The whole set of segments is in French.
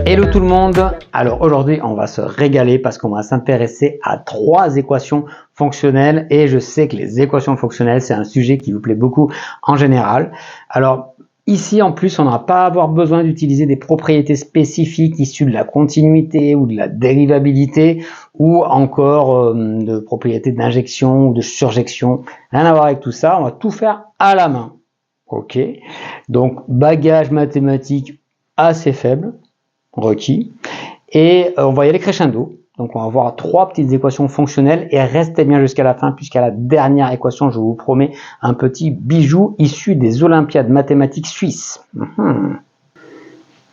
Hello tout le monde. Alors aujourd'hui on va se régaler parce qu'on va s'intéresser à 3 équations fonctionnelles et je sais que les équations fonctionnelles c'est un sujet qui vous plaît beaucoup en général. Alors ici en plus on n'aura pas à avoir besoin d'utiliser des propriétés spécifiques issues de la continuité ou de la dérivabilité ou encore de propriétés d'injection ou de surjection. Rien à voir avec tout ça, on va tout faire à la main. Ok, donc bagage mathématique assez faible requis et on va y aller crescendo. Donc on va voir 3 petites équations fonctionnelles et restez bien jusqu'à la fin puisqu'à la dernière équation je vous promets un petit bijou issu des Olympiades mathématiques suisses.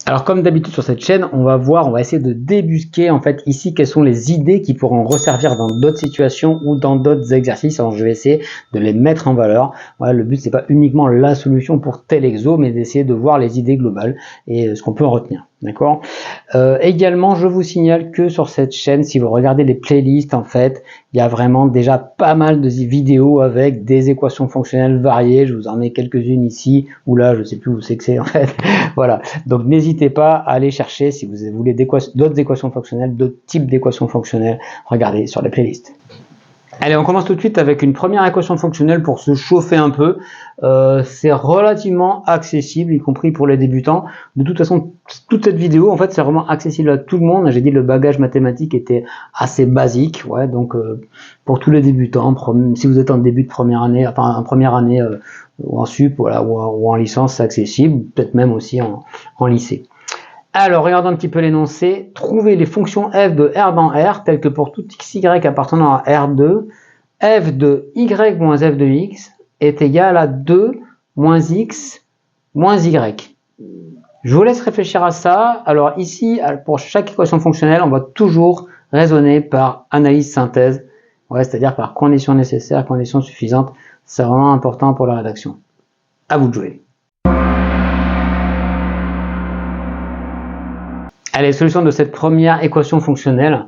Alors comme d'habitude sur cette chaîne, on va essayer de débusquer en fait ici quelles sont les idées qui pourront resservir dans d'autres situations ou dans d'autres exercices. Alors je vais essayer de les mettre en valeur. Voilà, le but c'est pas uniquement la solution pour tel exo, mais d'essayer de voir les idées globales et ce qu'on peut en retenir. D'accord. Également, je vous signale que sur cette chaîne, si vous regardez les playlists, en fait, il y a vraiment déjà pas mal de vidéos avec des équations fonctionnelles variées. Je vous en mets quelques-unes ici ou là, je sais plus où c'est que c'est en fait. Voilà. Donc n'hésitez pas à aller chercher si vous voulez d'autres équations fonctionnelles, d'autres types d'équations fonctionnelles. Regardez sur les playlists. Allez, on commence tout de suite avec une première équation fonctionnelle pour se chauffer un peu. C'est relativement accessible, y compris pour les débutants. De toute façon, toute cette vidéo, en fait, c'est vraiment accessible à tout le monde. J'ai dit le bagage mathématique était assez basique, ouais. Donc pour tous les débutants, si vous êtes en début de première année, enfin en première année ou en sup, voilà, ou en licence, c'est accessible. Peut-être même aussi en lycée. Alors, regardons un petit peu l'énoncé. Trouvez les fonctions f de R dans R, telles que pour tout xy appartenant à R2, f de y moins f de x est égal à 2 moins x moins y. Je vous laisse réfléchir à ça. Alors ici, pour chaque équation fonctionnelle, on va toujours raisonner par analyse-synthèse, ouais, c'est-à-dire par conditions nécessaires, conditions suffisantes. C'est vraiment important pour la rédaction. À vous de jouer. Allez, solution de cette première équation fonctionnelle.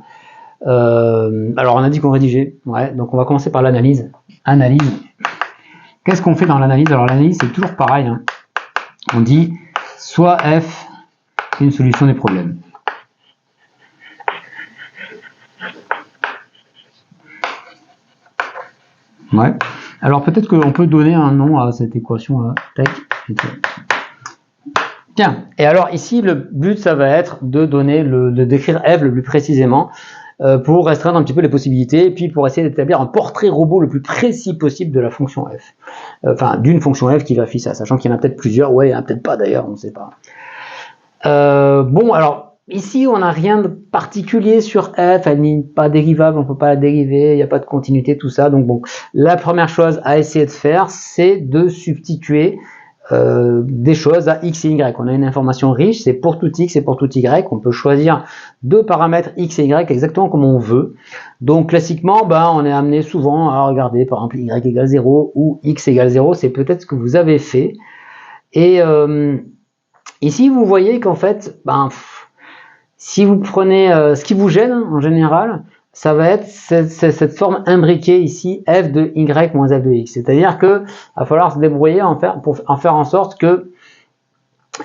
Alors, on a dit qu'on rédigeait. Ouais, donc, on va commencer par l'analyse. Analyse. Qu'est-ce qu'on fait dans l'analyse? Alors, l'analyse, c'est toujours pareil. Hein. On dit soit F, une solution des problèmes. Ouais. Alors, peut-être qu'on peut donner un nom à cette équation-là. Tiens, et alors ici, le but, ça va être de décrire f le plus précisément pour restreindre un petit peu les possibilités et puis pour essayer d'établir un portrait robot le plus précis possible de la fonction f. Enfin, d'une fonction f qui va afficher ça, sachant qu'il y en a peut-être plusieurs, ouais, il y en a peut-être pas d'ailleurs, on ne sait pas. Bon, alors, ici, on n'a rien de particulier sur f, elle n'est pas dérivable, on ne peut pas la dériver, il n'y a pas de continuité, tout ça. Donc bon, la première chose à essayer de faire, c'est de substituer des choses à x et y. On a une information riche, c'est pour tout x et pour tout y. On peut choisir 2 paramètres x et y exactement comme on veut. Donc classiquement, on est amené souvent à regarder par exemple y égale 0 ou x égale 0. C'est peut-être ce que vous avez fait. Et ici, vous voyez qu'en fait, si vous prenez ce qui vous gêne en général, ça va être cette forme imbriquée ici, f de y moins f de x. C'est-à-dire que va falloir se débrouiller pour en faire en sorte que,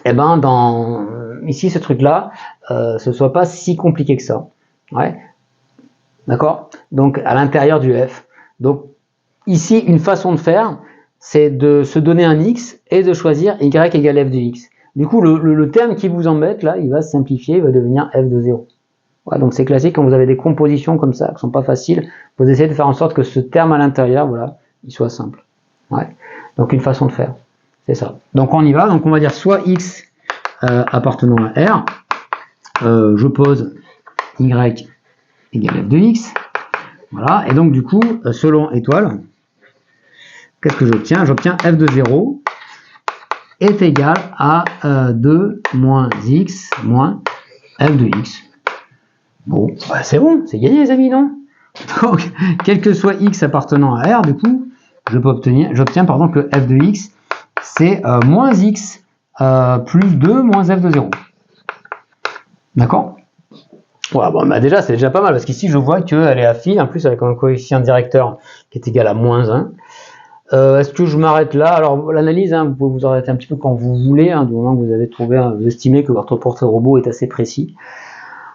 dans ici ce truc-là, ce soit pas si compliqué que ça. Ouais. D'accord? Donc à l'intérieur du f. Donc ici, une façon de faire, c'est de se donner un x et de choisir y égale f de x. Du coup, le terme qui vous embête là, il va se simplifier, il va devenir f de 0. Ouais, donc c'est classique quand vous avez des compositions comme ça qui sont pas faciles, vous essayez de faire en sorte que ce terme à l'intérieur, voilà, il soit simple. Ouais. Donc une façon de faire, c'est ça. Donc on y va. Donc on va dire soit x appartenant à R, je pose y égale f de x. Voilà. Et donc du coup, selon étoile, qu'est-ce que j'obtiens? J'obtiens f de 0 est égal à 2 moins x moins f de x. Bon, c'est bon, c'est gagné les amis, non? Donc, quel que soit x appartenant à R, du coup, j'obtiens que f de x, c'est moins x plus 2 moins f de 0. D'accord? Ouais, déjà, c'est déjà pas mal, parce qu'ici, je vois qu'elle est affine, en plus avec un coefficient directeur qui est égal à moins 1. Est-ce que je m'arrête là? Alors l'analyse, hein, vous pouvez vous arrêter un petit peu quand vous voulez, hein, du moment que vous avez trouvé, vous estimez que votre portrait robot est assez précis.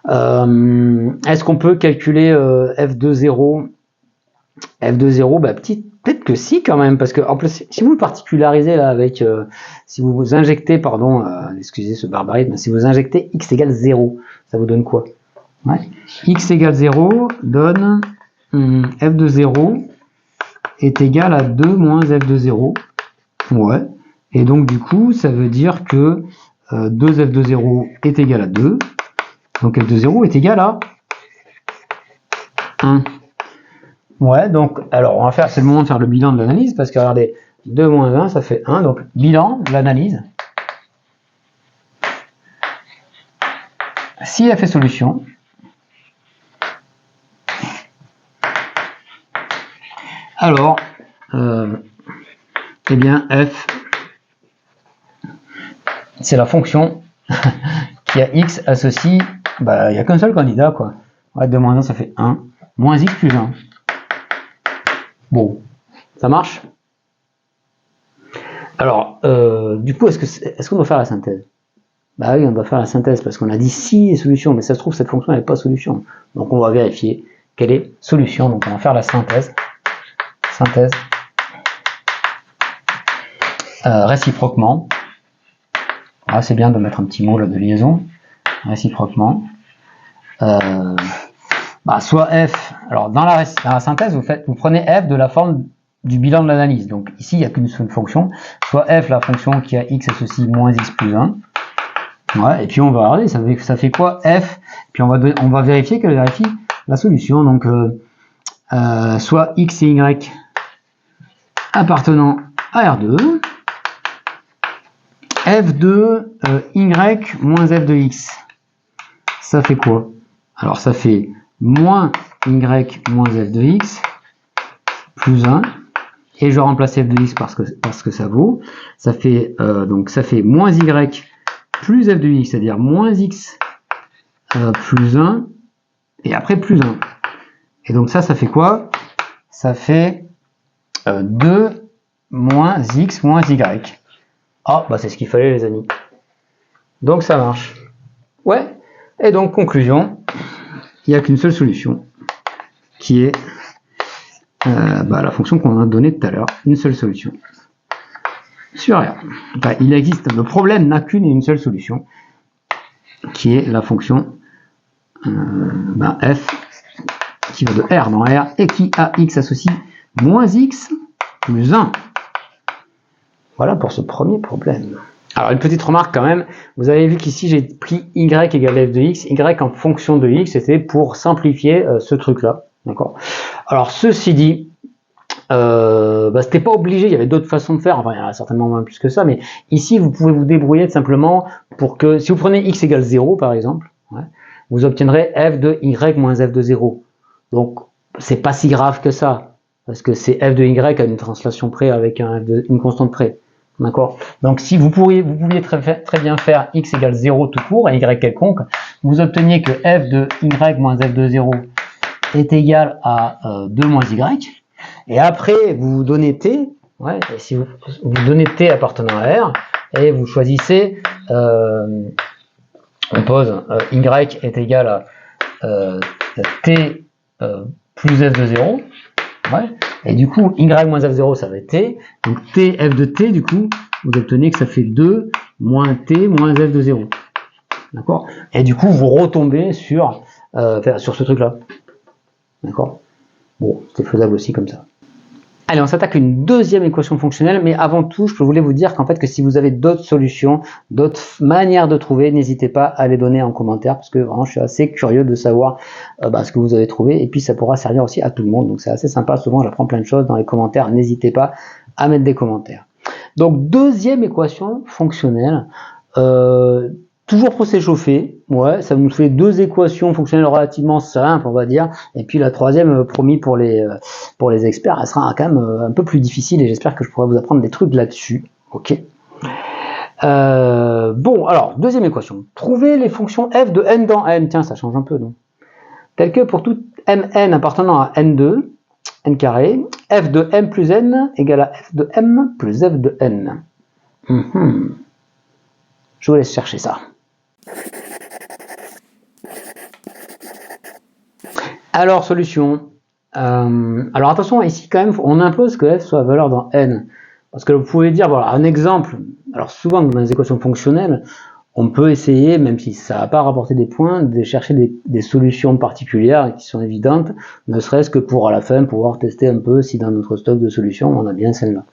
Est-ce qu'on peut calculer f2,0? F2,0, bah, peut-être que si quand même, parce que en plus, si vous le particularisez là avec, si vous injectez, pardon, excusez ce barbarisme, si vous injectez x égale 0, ça vous donne quoi? Ouais. X égale 0 donne f de 0 est égal à 2 moins f de 0. Ouais. Et donc du coup, ça veut dire que 2f de 0 est égal à 2. Donc f de 0 est égal à 1. Ouais, donc, alors on va faire, c'est le moment de faire le bilan de l'analyse, parce que regardez, 2 moins 1, ça fait 1, donc bilan de l'analyse. Si f est solution, alors, eh bien, f, c'est la fonction qui a x associe, bah, il n'y a qu'un seul candidat, quoi. Ouais, 2 moins 1, ça fait 1, moins x plus 1. Bon, ça marche? Alors, du coup, est-ce qu'on doit faire la synthèse? Bah oui, on doit faire la synthèse, parce qu'on a dit si est solution, mais ça se trouve, cette fonction n'est pas solution. Donc on va vérifier quelle est solution, donc on va faire la synthèse. Synthèse. Réciproquement. Ah, c'est bien de mettre un petit mot là de liaison. Réciproquement. Soit f, alors dans la synthèse, vous prenez f de la forme du bilan de l'analyse. Donc ici, il n'y a qu'une seule fonction. Soit f, la fonction qui a x associe moins x plus 1. Ouais, et puis on va regarder, ça fait quoi f, puis on va vérifier qu'elle vérifie la solution. Donc soit x et y appartenant à R2, f de y moins f de x. Ça fait quoi? Alors ça fait moins y moins f de x plus 1, et je remplace f de x parce que ça vaut. Ça fait donc ça fait moins y plus f de x, c'est-à-dire moins x plus 1, et après plus 1. Et donc ça fait quoi? Ça fait 2 moins x moins y. Ah, bah c'est ce qu'il fallait les amis. Donc ça marche. Ouais. Et donc conclusion, il n'y a qu'une seule solution, qui est la fonction qu'on a donnée tout à l'heure, une seule solution. Sur R. Enfin, il existe, le problème n'a qu'une et une seule solution, qui est la fonction f qui va de R dans R et qui a x associe moins x plus 1. Voilà pour ce premier problème. Alors une petite remarque quand même, vous avez vu qu'ici j'ai pris y égale f de x, y en fonction de x, c'était pour simplifier ce truc-là. D'accord. Alors ceci dit, c'était pas obligé, il y avait d'autres façons de faire, enfin il y en a certainement moins plus que ça, mais ici vous pouvez vous débrouiller simplement pour que, si vous prenez x égale 0 par exemple, ouais, vous obtiendrez f de y moins f de 0. Donc c'est pas si grave que ça, parce que c'est f de y à une translation près avec une constante près. D'accord. Donc si vous pouviez très bien faire x égale 0 tout court et y quelconque, vous obteniez que f de y moins f de 0 est égal à 2 moins y. Et après, vous donnez t, ouais, et si vous donnez t appartenant à R, et vous choisissez, on pose y est égal à t plus f de 0, ouais, et du coup, y moins f de 0, ça va être t, donc t, f de t, du coup, vous obtenez que ça fait 2 moins t moins f de 0. D'accord. Et du coup, vous retombez sur ce truc-là. D'accord. Bon, c'est faisable aussi comme ça. Allez, on s'attaque à une deuxième équation fonctionnelle, mais avant tout, je voulais vous dire qu'en fait, que si vous avez d'autres solutions, d'autres manières de trouver, n'hésitez pas à les donner en commentaire, parce que vraiment, je suis assez curieux de savoir ce que vous avez trouvé, et puis ça pourra servir aussi à tout le monde, donc c'est assez sympa. Souvent, j'apprends plein de choses dans les commentaires, n'hésitez pas à mettre des commentaires. Donc, deuxième équation fonctionnelle, toujours pour s'échauffer, ouais, ça nous fait deux équations fonctionnelles relativement simples, on va dire, et puis la troisième, promis pour les experts, elle sera quand même un peu plus difficile, et j'espère que je pourrai vous apprendre des trucs là-dessus, ok. Bon, alors, deuxième équation, trouver les fonctions f de n dans n, tiens, ça change un peu, non? Tel que pour tout mn appartenant à n2, n carré, f de m plus n égale à f de m plus f de n. Je vous laisse chercher ça. Alors, solution. Alors attention, ici quand même, on impose que f soit valeur dans n. Parce que vous pouvez dire, voilà, un exemple. Alors souvent dans les équations fonctionnelles, on peut essayer, même si ça n'a pas rapporté des points, de chercher des solutions particulières qui sont évidentes, ne serait-ce que pour à la fin pouvoir tester un peu si dans notre stock de solutions on a bien celle-là.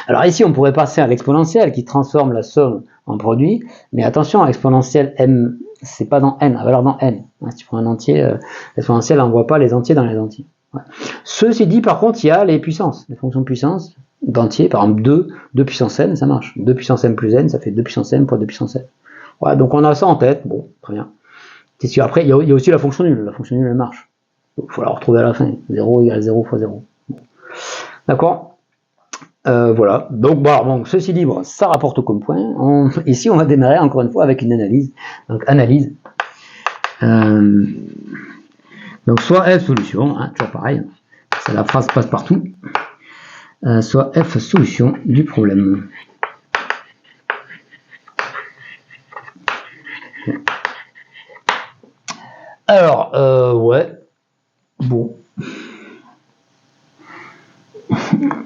Alors ici on pourrait passer à l'exponentielle qui transforme la somme en produit, mais attention, l'exponentielle m, c'est pas dans n, la valeur dans n. Si tu prends un entier, l'exponentielle n'envoie pas les entiers dans les entiers. Ouais. Ceci dit, par contre, il y a les puissances, les fonctions de puissance d'entiers, par exemple 2 puissance n, ça marche. 2 puissance m plus n, ça fait 2 puissance m fois 2 puissance n. Voilà, donc on a ça en tête, bon, très bien. Après, il y a aussi la fonction nulle elle marche. Il faut la retrouver à la fin, 0 égale 0 fois 0. Bon. D'accord, voilà, donc bon, ceci dit, bon, ça rapporte comme point. Ici, on va démarrer encore une fois avec une analyse. Donc, analyse. Donc, soit F solution, hein, toujours pareil, ça, la phrase passe partout. Soit F solution du problème. Alors, ouais, bon.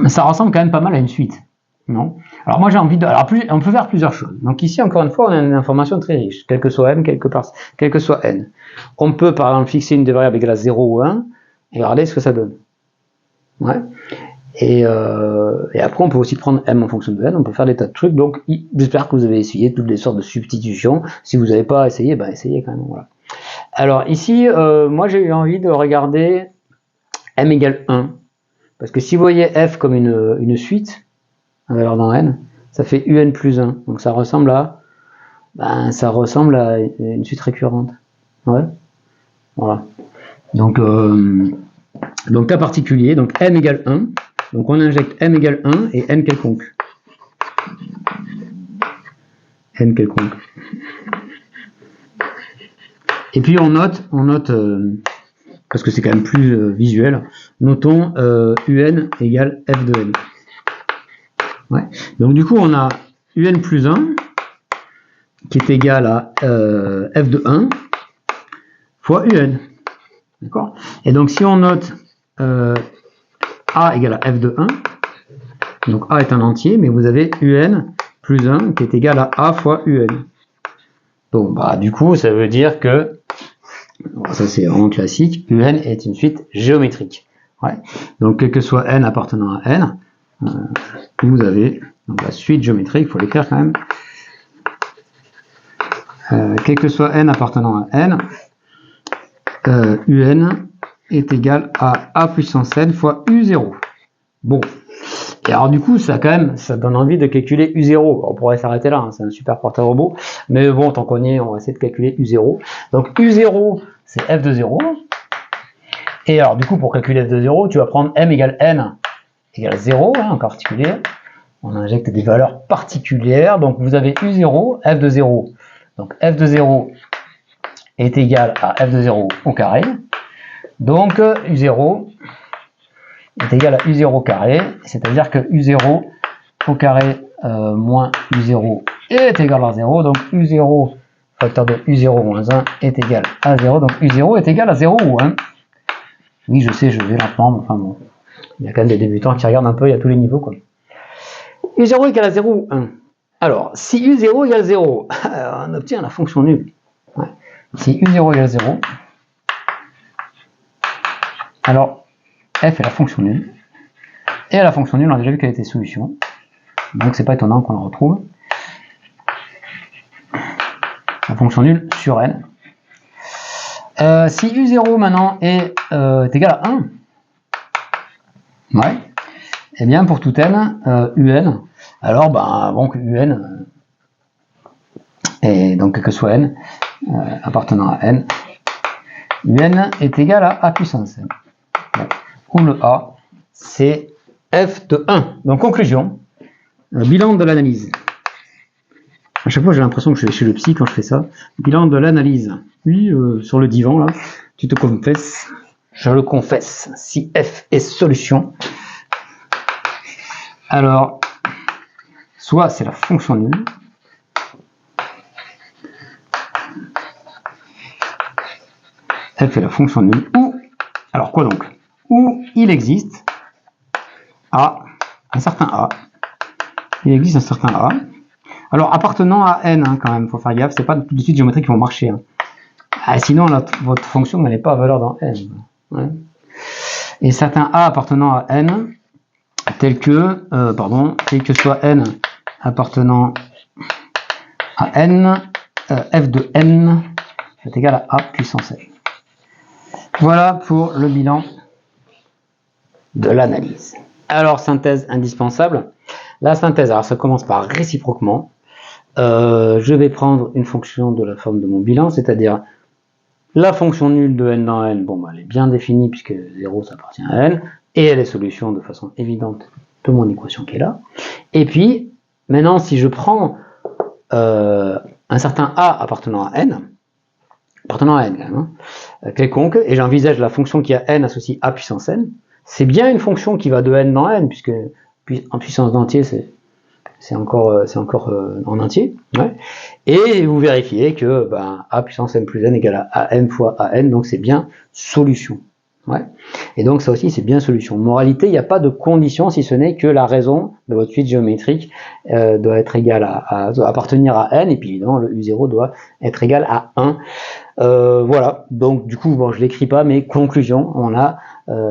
Ça ressemble quand même pas mal à une suite, non? Alors moi j'ai envie de... Alors on peut faire plusieurs choses. Donc ici, encore une fois, on a une information très riche, quel que soit m, quel que soit n. On peut par exemple fixer une des variables égale à 0 ou 1, et regarder ce que ça donne. Ouais. Et après, on peut aussi prendre m en fonction de n, on peut faire des tas de trucs. Donc j'espère que vous avez essayé toutes les sortes de substitutions. Si vous n'avez pas essayé, ben essayez quand même, voilà. Alors ici, moi j'ai eu envie de regarder m égale 1. Parce que si vous voyez f comme une suite, à valeur dans n, ça fait un plus 1. Donc ça ressemble à une suite récurrente. Ouais. Voilà. Donc cas particulier, donc m égale 1. Donc on injecte m égale 1 et n quelconque. N quelconque. Et puis on note parce que c'est quand même plus visuel, notons un égale f de n. Ouais. Donc du coup on a un plus 1 qui est égal à f de 1 fois un. D'accord. Et donc si on note a égale à f de 1, donc a est un entier, mais vous avez un plus 1 qui est égal à a fois un. Donc bah du coup ça veut dire que, ça c'est vraiment classique, un est une suite géométrique. Ouais. Donc quel que soit n appartenant à n, vous avez donc, la suite géométrique, il faut l'écrire quand même. Quel que soit n appartenant à n, un est égal à a puissance n fois u0. Bon. Et alors du coup, ça donne envie de calculer u0. On pourrait s'arrêter là, hein, c'est un super porte-robot. Mais bon, tant qu'on y est, on va essayer de calculer u0. Donc u0, c'est f de 0. Et alors du coup, pour calculer f de 0, tu vas prendre m égale n égale 0, hein, en particulier. On injecte des valeurs particulières. Donc vous avez u0, f de 0. Donc f de 0 est égal à f de 0 au carré. Donc u0 est égal à u0 carré, c'est-à-dire que u0 au carré moins u0 est égal à 0, donc u0 facteur de u0 moins 1 est égal à 0, donc u0 est égal à 0 ou 1. Oui, je sais, je vais lentement, mais enfin bon, il y a quand même des débutants qui regardent un peu, il y a tous les niveaux, quoi. u0 égale à 0 ou 1. Alors, si u0 égale 0, on obtient la fonction nulle. Ouais. Si u0 égale 0, alors f est la fonction nulle. Et à la fonction nulle, on a déjà vu qu'elle était solution. Donc c'est pas étonnant qu'on la retrouve. La fonction nulle sur n. Si u0 maintenant est égal à 1, ouais, et bien pour tout n, un, alors donc un, et donc que soit n, appartenant à n, un est égal à a puissance n. Bon, où le a, c'est f de 1. Donc conclusion, bilan de l'analyse. À chaque fois j'ai l'impression que je suis chez le psy quand je fais ça. Bilan de l'analyse. Oui, sur le divan là, tu te confesses. Je le confesse. Si f est solution, Alors, soit c'est la fonction nulle, f est la fonction nulle, ou, alors quoi donc? Ou il existe un certain A, il existe un certain A, alors appartenant à n, hein, quand même, faut faire gaffe, c'est pas tout de suite géométriques qui vont marcher. Hein. Ah, sinon, votre fonction n'allait pas à valeur dans n. Ouais. Et certains A appartenant à n, tel que soit n appartenant à n, f de n est égal à a puissance n. Voilà pour le bilan de l'analyse. Alors, synthèse indispensable. La synthèse, alors ça commence par réciproquement. Je vais prendre une fonction de la forme de mon bilan, c'est-à-dire la fonction nulle de n dans n, bon, bah, elle est bien définie puisque 0 ça appartient à n, et elle est solution de façon évidente de mon équation qui est là. Et puis, maintenant, si je prends un certain a appartenant à n quand même, hein, quelconque, et j'envisage la fonction qui a n associée à puissance n, c'est bien une fonction qui va de n dans n, puisque en puissance d'entier, c'est encore en entier. Ouais. Et vous vérifiez que a puissance n plus n égale à m fois a n, donc c'est bien solution. Ouais. Et donc ça aussi c'est bien solution. Moralité, il n'y a pas de condition si ce n'est que la raison de votre suite géométrique doit être égale doit appartenir à n, et puis évidemment le u0 doit être égal à 1. Voilà, donc du coup bon, je l'écris pas, mais conclusion, on a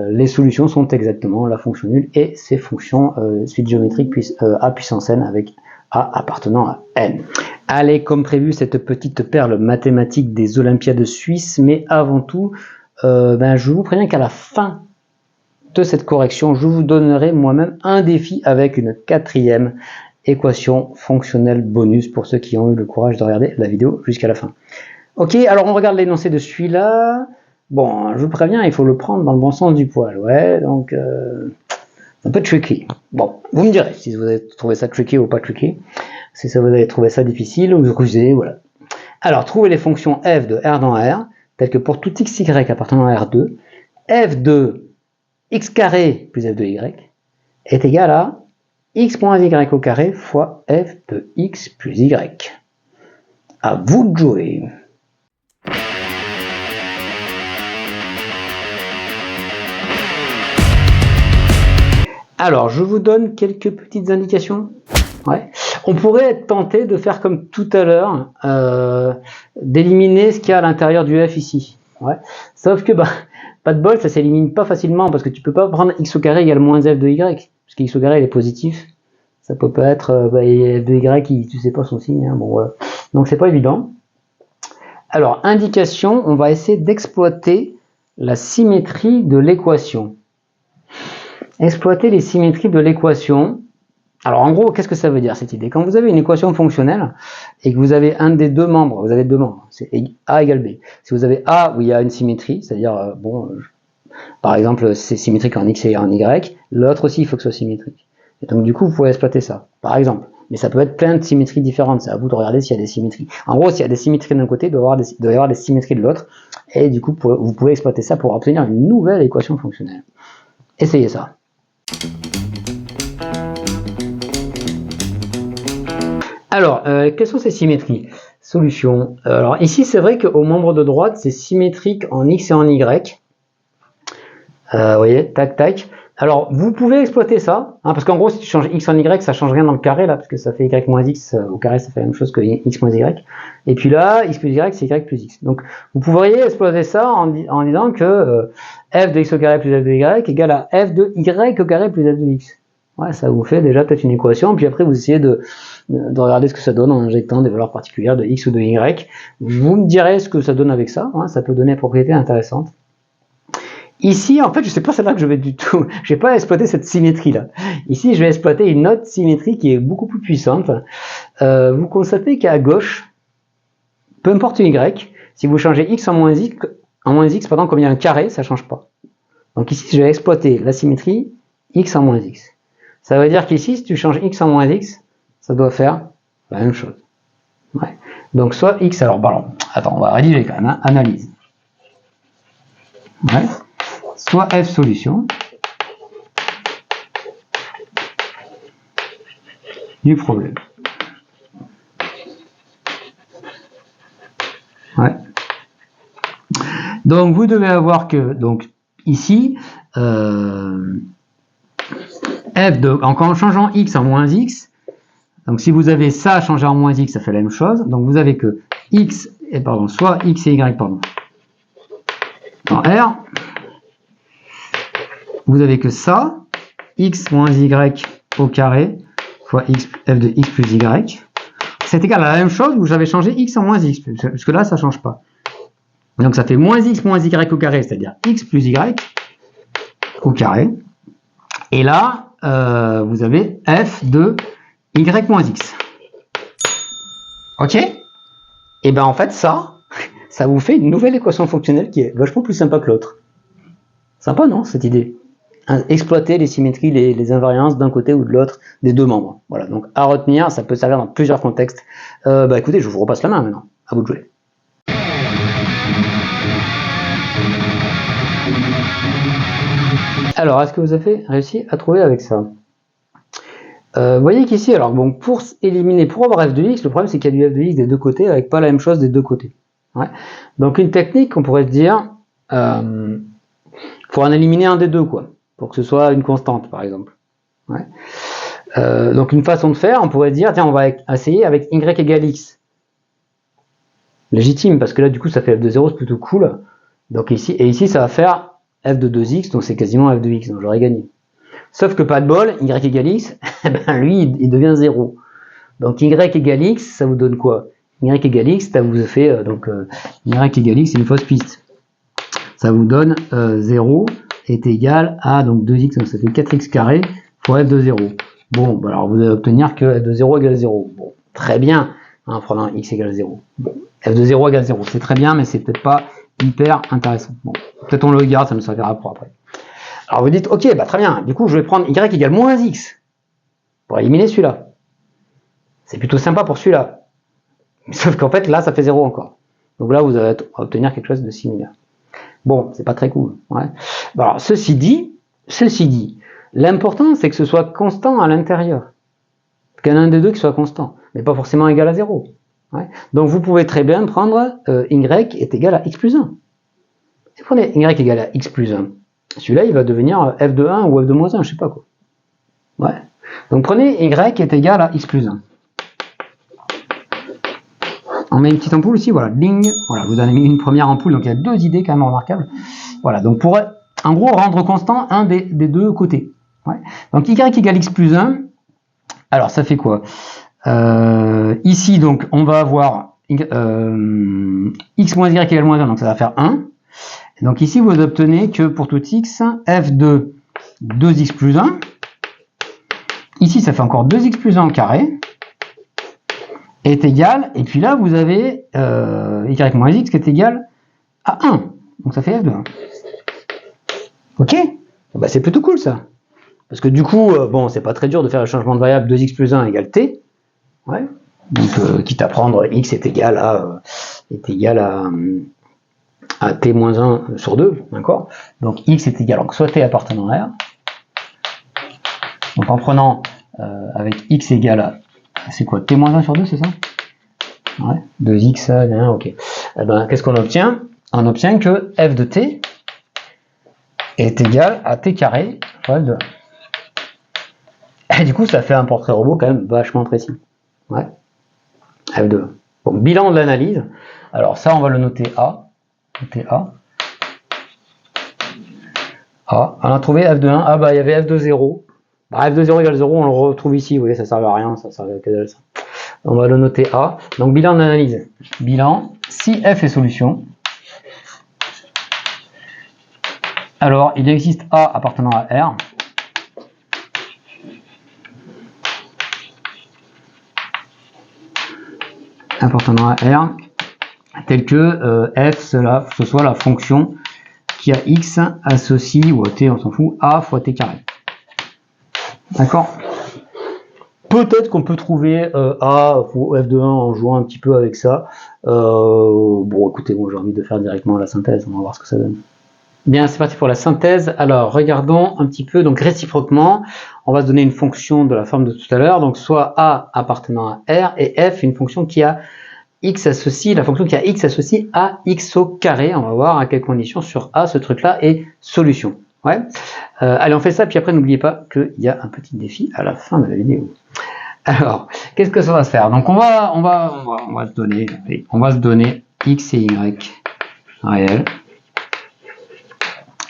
les solutions sont exactement la fonction nulle et ses fonctions suite géométrique a puissance n avec a appartenant à n. Allez, comme prévu, cette petite perle mathématique des Olympiades suisses, mais avant tout, je vous préviens qu'à la fin de cette correction, je vous donnerai moi-même un défi avec une 4e équation fonctionnelle bonus pour ceux qui ont eu le courage de regarder la vidéo jusqu'à la fin. Ok, alors on regarde l'énoncé de celui-là. Bon, je vous préviens, il faut le prendre dans le bon sens du poil, ouais, donc un peu tricky. Bon, vous me direz si vous avez trouvé ça tricky ou pas tricky, si ça vous avez trouvé ça difficile ou rusé, voilà. Alors, trouvez les fonctions f de R dans R, telles que pour tout x, y appartenant à R2, f de x carré plus f de y est égal à x moins y au carré fois f de x plus y. À vous de jouer. Alors, je vous donne quelques petites indications. Ouais. On pourrait être tenté de faire comme tout à l'heure, d'éliminer ce qu'il y a à l'intérieur du f ici. Ouais. Sauf que, pas de bol, ça s'élimine pas facilement parce que tu peux pas prendre x au carré égale moins f de y, parce que x au carré il est positif. Ça peut pas être f de y, tu sais pas son signe. Hein, bon, voilà. Donc c'est pas évident. Alors, indication, on va essayer d'exploiter la symétrie de l'équation. Exploiter les symétries de l'équation. Alors en gros, qu'est-ce que ça veut dire cette idée? Quand vous avez une équation fonctionnelle et que vous avez un des deux membres, vous avez deux membres, c'est A égale B. Si vous avez A où il y a une symétrie, c'est-à-dire, par exemple, c'est symétrique en X et en Y, l'autre aussi il faut que ce soit symétrique. Et donc du coup, vous pouvez exploiter ça, par exemple. Mais ça peut être plein de symétries différentes, c'est à vous de regarder s'il y a des symétries. En gros, s'il y a des symétries d'un côté, il doit y avoir des symétries de l'autre, et du coup, vous pouvez exploiter ça pour obtenir une nouvelle équation fonctionnelle. Essayez ça. Alors, quelles sont ces symétries? Solution. Alors ici, c'est vrai qu'au membre de droite, c'est symétrique en X et en Y. Vous voyez, tac, tac. Alors, vous pouvez exploiter ça, hein, parce qu'en gros, si tu changes X en Y, ça change rien dans le carré, là, parce que ça fait Y moins X, au carré, ça fait la même chose que X moins Y. Et puis là, X plus Y, c'est Y plus X. Donc, vous pourriez exploiter ça en disant que f de X au carré plus f de Y égale à f de Y au carré plus f de X. Ouais, ça vous fait déjà peut-être une équation, puis après, vous essayez de regarder ce que ça donne en injectant des valeurs particulières de X ou de Y. Vous me direz ce que ça donne avec ça, hein, ça peut donner une propriété intéressante. Ici, en fait, je sais pas celle-là que je vais du tout. Je vais pas exploiter cette symétrie-là. Ici, je vais exploiter une autre symétrie qui est beaucoup plus puissante. Vous constatez qu'à gauche, peu importe Y, si vous changez X en moins X, comme il y a un carré, ça change pas. Donc ici, je vais exploiter la symétrie X en moins X. Ça veut dire qu'ici, si tu changes X en moins X, ça doit faire la même chose. Ouais. Donc soit X, alors, attends, on va rédiger quand même, hein, analyse. Ouais. Soit f solution, du problème. Ouais. Donc vous devez avoir que donc ici f de en changeant x en moins x. Donc si vous avez ça changé en moins x, ça fait la même chose. Donc vous avez que x et pardon, soit x et y pardon en R. Vous avez que ça, x moins y au carré fois x, f de x plus y. C'est égal à la même chose où j'avais changé x en moins x, parce que là ça ne change pas. Donc ça fait moins x moins y au carré, c'est-à-dire x plus y au carré. Et là, vous avez f de y moins x. Ok? Et bien en fait ça vous fait une nouvelle équation fonctionnelle qui est vachement plus sympa que l'autre. Sympa non, cette idée? Exploiter les symétries, les invariances d'un côté ou de l'autre des deux membres. Voilà, donc à retenir, ça peut servir dans plusieurs contextes. Écoutez, je vous repasse la main maintenant, à vous de jouer. Alors, est-ce que vous avez réussi à trouver avec ça? Vous voyez qu'ici, alors bon, pour avoir f de x, le problème c'est qu'il y a du f de x des deux côtés avec pas la même chose des deux côtés. Ouais. Donc une technique, on pourrait se dire, faut en éliminer un des deux, quoi, pour que ce soit une constante, par exemple. Ouais. Donc une façon de faire, on pourrait dire, tiens, on va essayer avec y égale x. Légitime, parce que là, du coup, ça fait f de 0, c'est plutôt cool. Donc ici, ça va faire f de 2x, donc c'est quasiment f de x, donc j'aurais gagné. Sauf que pas de bol, y égale x, ben lui, il devient 0. Donc y égale x, ça vous donne quoi? Y égale x, ça vous fait, y égale x, c'est une fausse piste. Ça vous donne 0 est égal à donc 2x, donc ça fait 4x carré fois f de 0. Bon, alors vous allez obtenir que f de 0 égale 0. Bon, très bien, en prenant x égale 0. Bon, f de 0 égale 0, c'est très bien, mais c'est peut-être pas hyper intéressant. Bon, peut-être on le garde, ça me servira pour après. Alors vous dites, ok, bah très bien, du coup je vais prendre y égale moins x pour éliminer celui-là. C'est plutôt sympa pour celui-là. Sauf qu'en fait là ça fait 0 encore. Donc là vous allez obtenir quelque chose de similaire. Bon, c'est pas très cool. Ouais. Alors ceci dit, l'important c'est que ce soit constant à l'intérieur. Qu'il y en ait un des deux qui soit constant, mais pas forcément égal à 0. Ouais. Donc vous pouvez très bien prendre y est égal à x plus 1. Si vous prenez y égale à x plus 1, celui-là il va devenir f de 1 ou f de moins 1, je sais pas quoi. Ouais. Donc prenez y est égal à x plus 1. On met une petite ampoule ici, voilà, ding, voilà, vous avez mis une première ampoule, donc il y a deux idées quand même remarquables. Voilà, donc pour en gros rendre constant un des deux côtés. Ouais. Donc y égale x plus 1, alors ça fait quoi? Ici donc on va avoir x moins y égale moins 1, donc ça va faire 1. Donc ici vous obtenez que pour tout x, f de 2x plus 1, ici ça fait encore 2x plus 1 au carré, est égal, et puis là vous avez y moins x qui est égal à 1, donc ça fait f de 1. Ok, bah, c'est plutôt cool ça, parce que du coup, bon, c'est pas très dur de faire le changement de variable 2x plus 1 égale t, ouais. Donc quitte à prendre x est égal à t moins 1 sur 2, d'accord. Donc x est égal, donc soit t appartenant à R, donc en prenant avec x égale à, c'est quoi, t moins 1 sur 2, c'est ça? Ouais, 2x, ok. Eh ben, qu'est-ce qu'on obtient? On obtient que f de t est égal à t carré fois f de 1. Et du coup, ça fait un portrait robot quand même vachement précis. Ouais, f de 1. Bon, bilan de l'analyse. Alors ça, on va le noter A. Noter A. A. On a trouvé f de 1. Ah bah, il y avait f de 0. Bah, f de 0 égale 0, on le retrouve ici. Vous voyez, ça ne servait à rien, ça servait à que dalle, ça. On va le noter A. Donc bilan d'analyse. Bilan, si f est solution, alors il existe A appartenant à R appartenant à R tel que f ce soit la fonction qui a x associe, ou t on s'en fout, a fois t carré. D'accord? Peut-être qu'on peut trouver A ou f de 1 en jouant un petit peu avec ça. Bon, écoutez, moi j'ai envie de faire directement la synthèse, on va voir ce que ça donne. Bien, c'est parti pour la synthèse. Alors, regardons un petit peu, donc réciproquement, on va se donner une fonction de la forme de tout à l'heure, donc soit A appartenant à R, et F, une fonction qui a X associé, la fonction qui a X associé à X au carré. On va voir à quelles conditions sur A, ce truc-là est solution. Ouais. Allez, on fait ça, puis après, n'oubliez pas qu'il y a un petit défi à la fin de la vidéo. Alors, qu'est-ce que ça va se faire? Donc, on va se donner X et Y réels.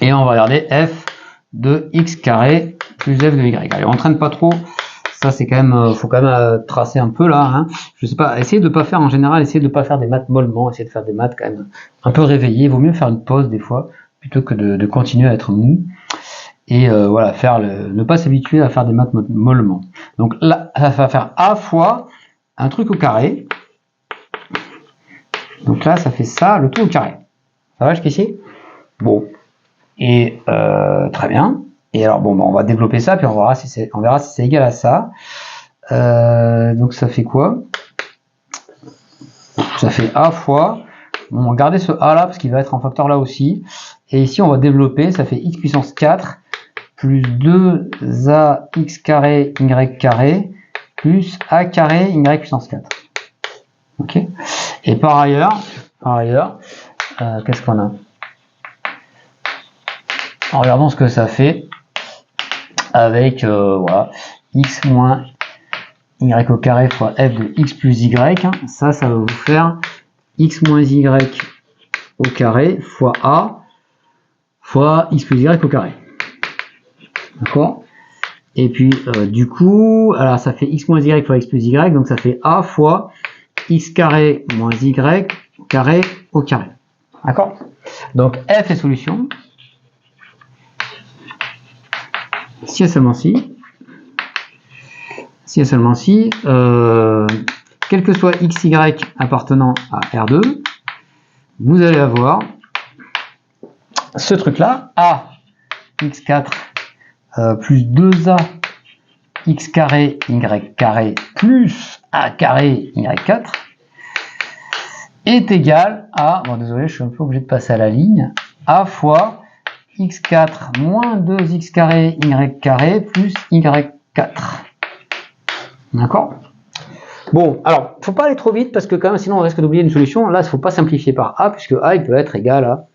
Et on va regarder f de x carré plus f de y. Allez, on traîne pas trop. Ça, c'est quand même, faut quand même tracer un peu là. Hein. Je sais pas, essayez de pas faire en général, essayez de pas faire des maths mollement, essayez de faire des maths quand même un peu réveillées. Il vaut mieux faire une pause des fois plutôt que de continuer à être mou. Et voilà, ne pas s'habituer à faire des maths mollement. Donc là, ça va faire a fois un truc au carré. Donc là, ça fait ça, le tout au carré. Ça va jusqu'ici? Bon. Et très bien. Et alors bon, on va développer ça, puis on verra si c'est égal à ça. Donc ça fait quoi? Ça fait a fois. On va garder ce a là parce qu'il va être en facteur là aussi. Et ici on va développer, ça fait x puissance 4 plus 2ax carré y carré plus a carré y puissance 4. Ok. Et par ailleurs, qu'est-ce qu'on a? Regardons ce que ça fait avec voilà, x moins y au carré fois f de x plus y. Ça va vous faire x moins y au carré fois a fois x plus y au carré. D'accord? Et puis du coup, alors ça fait x moins y fois x plus y, donc ça fait a fois x carré moins y carré au carré. D'accord? Donc f est solution. Si et seulement si, quel que soit xy appartenant à R2, vous allez avoir ce truc-là, a x4 plus 2a x carré y carré plus a carré y4 est égal à, bon désolé, je suis un peu obligé de passer à la ligne, a fois x4 moins 2x carré y carré plus y4. D'accord? Bon, alors, faut pas aller trop vite parce que quand même, sinon on risque d'oublier une solution. Là, il ne faut pas simplifier par a puisque a il peut être égal à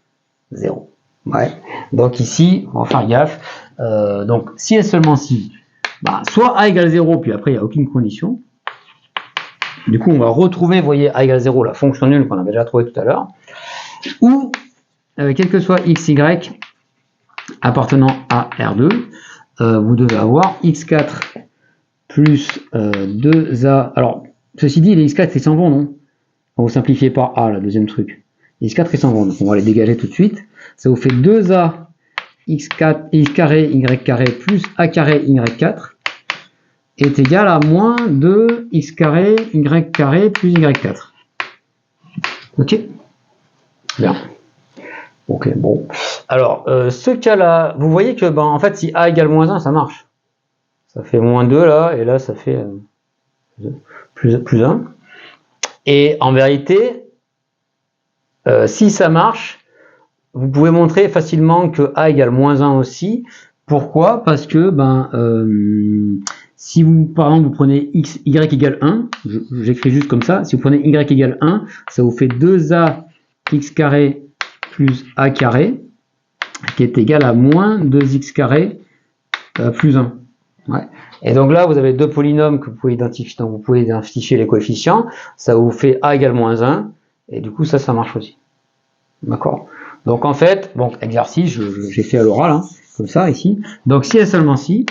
0. Ouais. Donc ici, on va faire gaffe. Donc, si et seulement si, bah, soit a égale 0, puis après il n'y a aucune condition. Du coup, on va retrouver, vous voyez, a égale 0, la fonction nulle qu'on avait déjà trouvée tout à l'heure. Ou, quel que soit xy appartenant à R2, vous devez avoir x4 plus 2a. Alors, ceci dit, les x4 ils s'en vont, non? Vous simplifiez par a, le deuxième truc. Les x4 ils s'en vont, donc on va les dégager tout de suite. Ça vous fait 2a x4 x carré y carré plus a carré y4 est égal à moins 2 x carré y carré plus y4. Ok? Bien. Ok, bon. Alors, ce cas-là, vous voyez que, ben, en fait, si a égale moins 1, ça marche. Ça fait moins 2 là, et là, ça fait plus 1. Et en vérité, si ça marche, vous pouvez montrer facilement que a égale moins 1 aussi. Pourquoi? Parce que, ben, si vous, par exemple, vous prenez y égale 1, j'écris juste comme ça, si vous prenez y égale 1, ça vous fait 2a x carré plus a carré, qui est égal à moins 2x carré plus 1. Ouais. Et donc là, vous avez deux polynômes que vous pouvez identifier, donc vous pouvez identifier les coefficients, ça vous fait a égale moins 1, et du coup, ça marche aussi. D'accord? Donc en fait, bon, exercice, j'ai fait à l'oral, hein, comme ça, ici. Donc si et seulement si,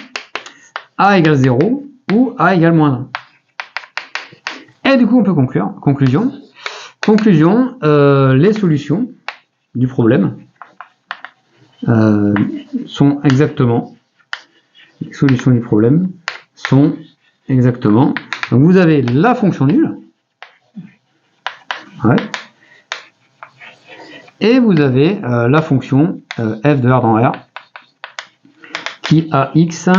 a égale 0 ou a égale moins 1. Et du coup, on peut conclure. Conclusion, les solutions du problème sont exactement, les solutions du problème sont exactement, donc vous avez la fonction nulle, ouais, et vous avez la fonction f de R dans R qui a x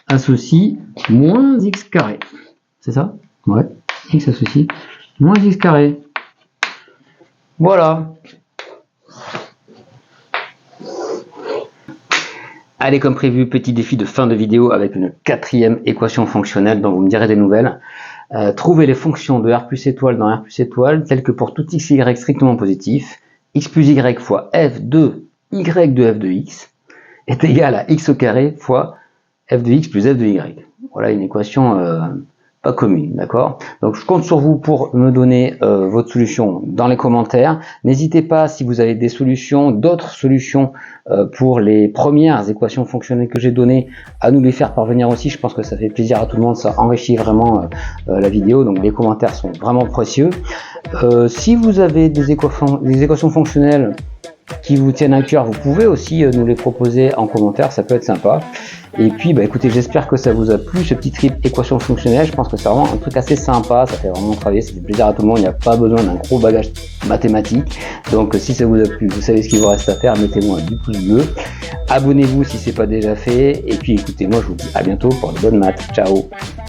associe moins x carré. C'est ça? Ouais, x associe moins x carré. Voilà. Allez, comme prévu, petit défi de fin de vidéo avec une 4e équation fonctionnelle dont vous me direz des nouvelles. Trouver les fonctions de R plus étoile dans R plus étoile telles que pour tout x, y strictement positif, x plus y fois f de y de f de x est égal à x au carré fois f de x plus f de y. Voilà une équation pas commune, d'accord? Donc je compte sur vous pour me donner votre solution dans les commentaires. N'hésitez pas, si vous avez des solutions, d'autres solutions pour les premières équations fonctionnelles que j'ai données, à nous les faire parvenir aussi. Je pense que ça fait plaisir à tout le monde, ça enrichit vraiment la vidéo, donc les commentaires sont vraiment précieux. Si vous avez des équations fonctionnelles qui vous tiennent à cœur, vous pouvez aussi nous les proposer en commentaire, ça peut être sympa. Et puis écoutez, j'espère que ça vous a plu, ce petit trip équation fonctionnelle. Je pense que c'est vraiment un truc assez sympa, ça fait vraiment travailler, ça fait plaisir à tout le monde, il n'y a pas besoin d'un gros bagage mathématique. Donc si ça vous a plu, vous savez ce qu'il vous reste à faire, mettez-moi du pouce bleu, abonnez-vous si ce n'est pas déjà fait, et puis écoutez, moi je vous dis à bientôt pour de bonnes maths, ciao.